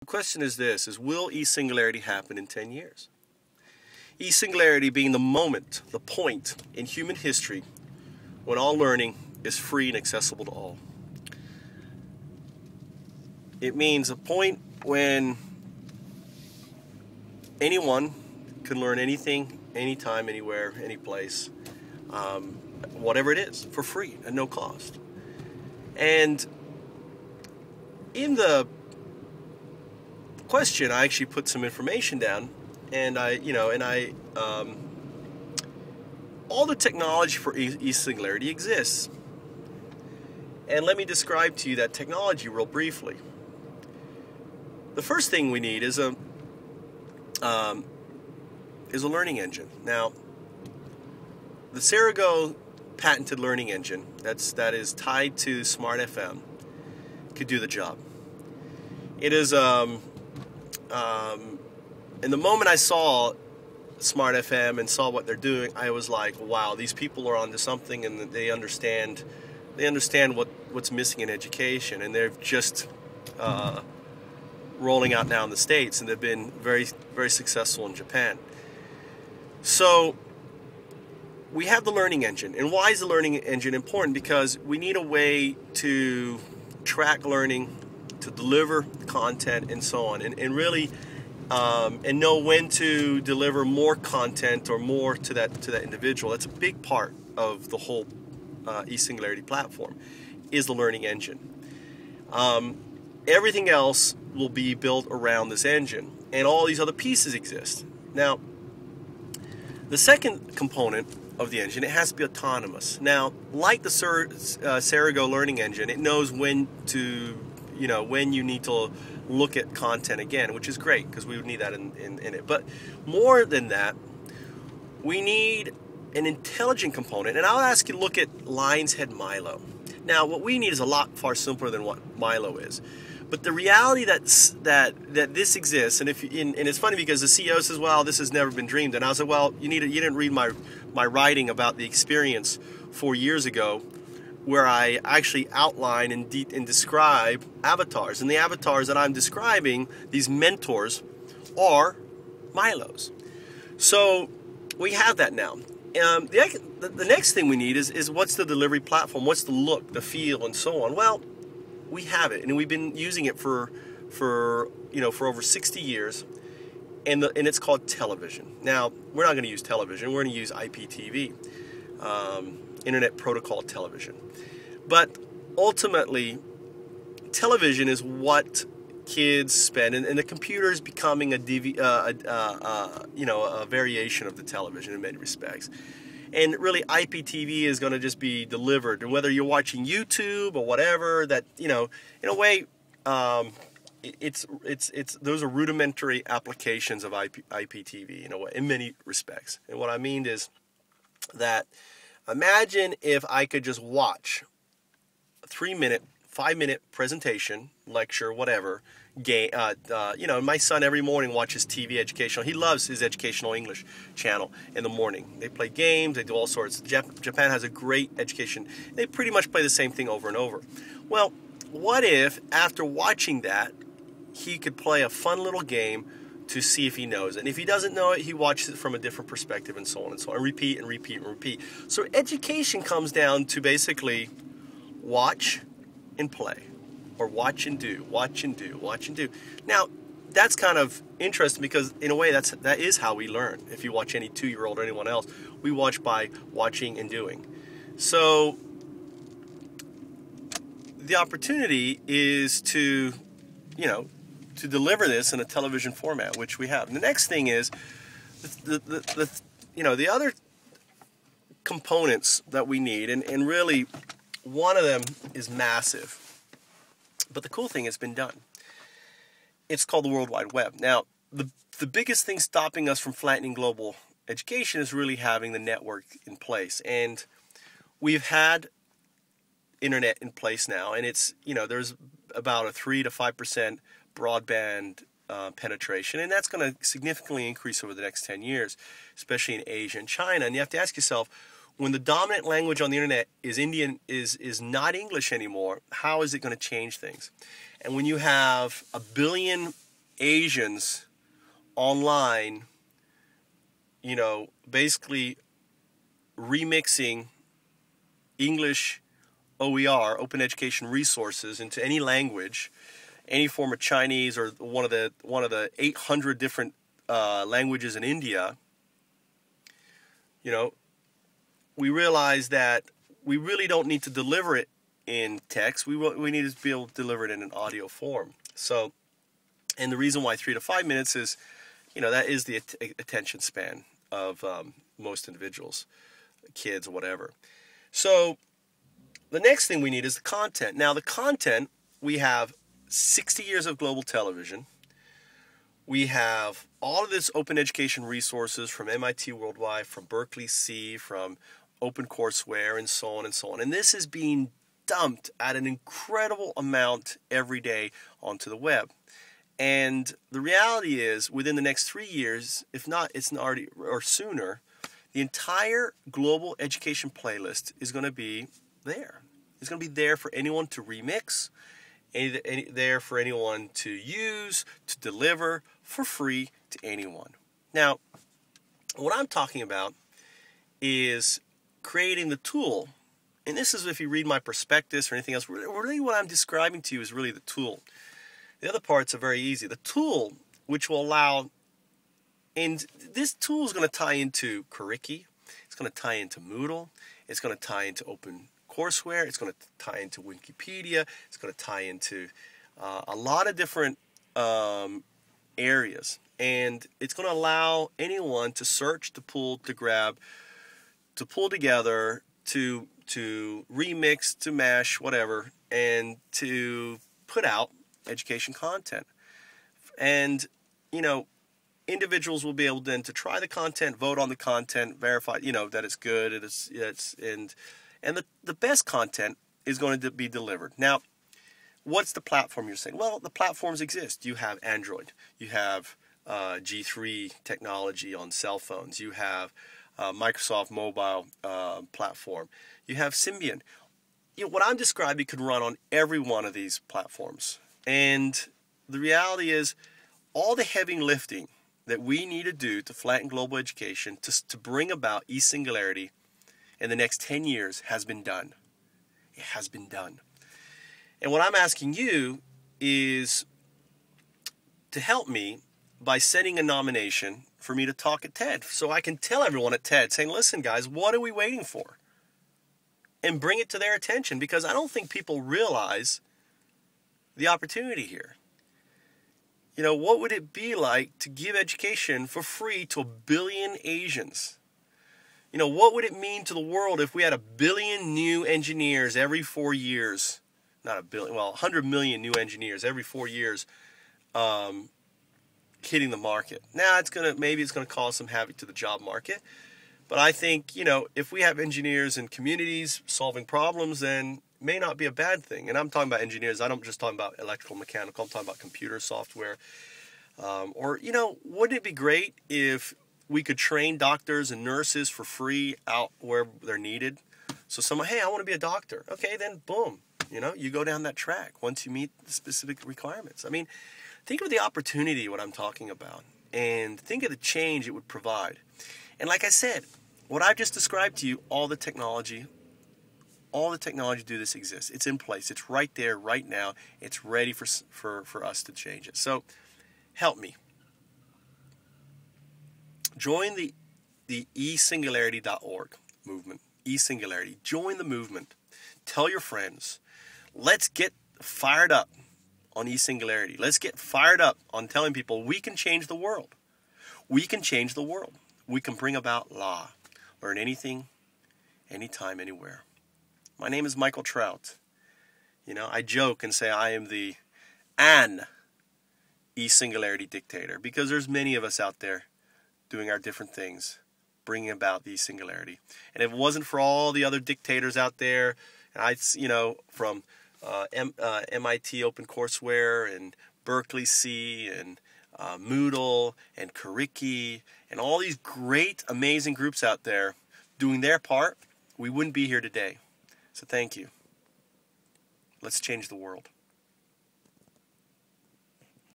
The question is this, will eSingularity happen in 10 years? eSingularity being the moment, the point in human history when all learning is free and accessible to all. It means a point when anyone can learn anything, anytime, anywhere, any place, whatever it is, for free at no cost. And in the question, I actually put some information down, and all the technology for eSingularity exists. And let me describe to you that technology real briefly. The first thing we need is a learning engine. Now, the Cerigo patented learning engine that is tied to Smart FM could do the job. It is in the moment I saw Smart FM and saw what they're doing, I was like, wow, these people are onto something, and they understand what's missing in education, and they're just rolling out now in the States, and they've been very, very successful in Japan. So we have the learning engine. And why is the learning engine important? Because we need a way to track learning, to deliver content, and so on, and really and know when to deliver more content or more to that individual. That's a big part of the whole eSingularity platform, is the learning engine. Everything else will be built around this engine, and all these other pieces exist. Now, the second component of the engine, it has to be autonomous. Now, like the Cerigo learning engine, it knows when you need to look at content again, which is great because we would need that in it. But more than that, we need an intelligent component, and I'll ask you to look at Lion's Head Milo. Now, what we need is a lot far simpler than what Milo is. But the reality that this exists, and it's funny because the CEO says, "Well, this has never been dreamed," and I was like, "Well, you didn't read my writing about the experience 4 years ago, where I actually outline and describe avatars, and the avatars that I'm describing, these mentors, are Milos." So we have that now. The next thing we need is what's the delivery platform, what's the look, the feel, and so on. Well, we have it, and we've been using it for over 60 years, and it's called television. Now, we're not going to use television; we're going to use IPTV, Internet Protocol Television. But ultimately, television is what kids spend, and the computer is becoming a variation of the television in many respects. And really, IPTV is going to just be delivered, and whether you're watching YouTube or whatever, that in a way, those are rudimentary applications of IPTV in a way, in many respects. And what I mean is that imagine if I could just watch a 3-minute, 5-minute presentation, lecture, whatever, game. My son every morning watches TV educational. He loves his educational English channel in the morning. They play games, they do all sorts. Japan has a great education. They pretty much play the same thing over and over. Well, what if after watching that, he could play a fun little game to see if he knows it? And if he doesn't know it, he watches it from a different perspective, and so on and so on, and repeat and repeat and repeat. So education comes down to basically watch and play, or watch and do, watch and do, watch and do. Now, that's kind of interesting because in a way that is how we learn. If you watch any 2-year-old or anyone else, we watch by watching and doing. So the opportunity is to deliver this in a television format, which we have. And the next thing is the other components that we need, and really one of them is massive. But the cool thing has been done. It's called the World Wide Web. Now, the biggest thing stopping us from flattening global education is really having the network in place. And we've had internet in place now, and it's, there's about a 3 to 5% broadband penetration, and that's going to significantly increase over the next 10 years, especially in Asia and China. And you have to ask yourself, when the dominant language on the internet is is not English anymore, how is it going to change things? And when you have 1 billion Asians online, basically remixing English OER, open education resources, into any language, any form of Chinese or one of the 800 different languages in India, we realize that we really don't need to deliver it in text. We need to be able to deliver it in an audio form. So, and the reason why 3 to 5 minutes is, that is the attention span of most individuals, kids, or whatever. So the next thing we need is the content. Now the content, we have 60 years of global television. We have all of this open education resources from MIT Worldwide, from Berkeley C, from OpenCourseWare, and so on and so on. And this is being dumped at an incredible amount every day onto the web. And the reality is, within the next 3 years, if not, it's already, or sooner, the entire global education playlist is going to be there. It's going to be there for anyone to remix, there for anyone to use, to deliver for free to anyone. Now, what I'm talking about is creating the tool. And this is, if you read my prospectus or anything else, really what I'm describing to you is really the tool. The other parts are very easy. The tool, which will allow, and this tool is going to tie into Curriki, it's going to tie into Moodle, it's going to tie into OpenCourseWare, it's going to tie into Wikipedia, it's going to tie into a lot of different areas. And it's going to allow anyone to search, to pull, to grab, to pull together, to remix, to mash, whatever, and to put out education content. And individuals will be able then to try the content, vote on the content, verify that it's good, and the best content is going to be delivered. Now, what's the platform you're saying? Well, the platforms exist. You have Android, you have G3 technology on cell phones, you have Microsoft mobile platform, you have Symbian. What I'm describing could run on every one of these platforms. And the reality is, all the heavy lifting that we need to do to flatten global education, to bring about eSingularity in the next 10 years has been done. It has been done. And what I'm asking you is to help me by sending a nomination for me to talk at TED, so I can tell everyone at TED, saying, listen guys, what are we waiting for? And bring it to their attention, because I don't think people realize the opportunity here. What would it be like to give education for free to 1 billion Asians? What would it mean to the world if we had 1 billion new engineers every 4 years? Not 1 billion, 100 million new engineers every 4 years hitting the market. Now, maybe it's going to cause some havoc to the job market. But I think, if we have engineers in communities solving problems, then it may not be a bad thing. And I'm talking about engineers. I'm just talking about electrical, mechanical. I'm talking about computer software. Wouldn't it be great if we could train doctors and nurses for free out where they're needed? So someone, hey, I want to be a doctor. Okay, then boom. You go down that track once you meet the specific requirements. I mean, think of the opportunity, what I'm talking about, and think of the change it would provide. And like I said, what I've just described to you, all the technology to do this exists. It's in place. It's right there, right now. It's ready for us to change it. So help me. Join the eSingularity.org movement. eSingularity. Join the movement. Tell your friends. Let's get fired up on eSingularity. Let's get fired up on telling people we can change the world. We can change the world. We can bring about law. Learn anything, anytime, anywhere. My name is Michael Trout. I joke and say I am an eSingularity dictator, because there's many of us out there doing our different things, bringing about the eSingularity. And if it wasn't for all the other dictators out there, from MIT OpenCourseWare and Berkeley C and Moodle and Curriki and all these great, amazing groups out there doing their part, we wouldn't be here today. So thank you. Let's change the world.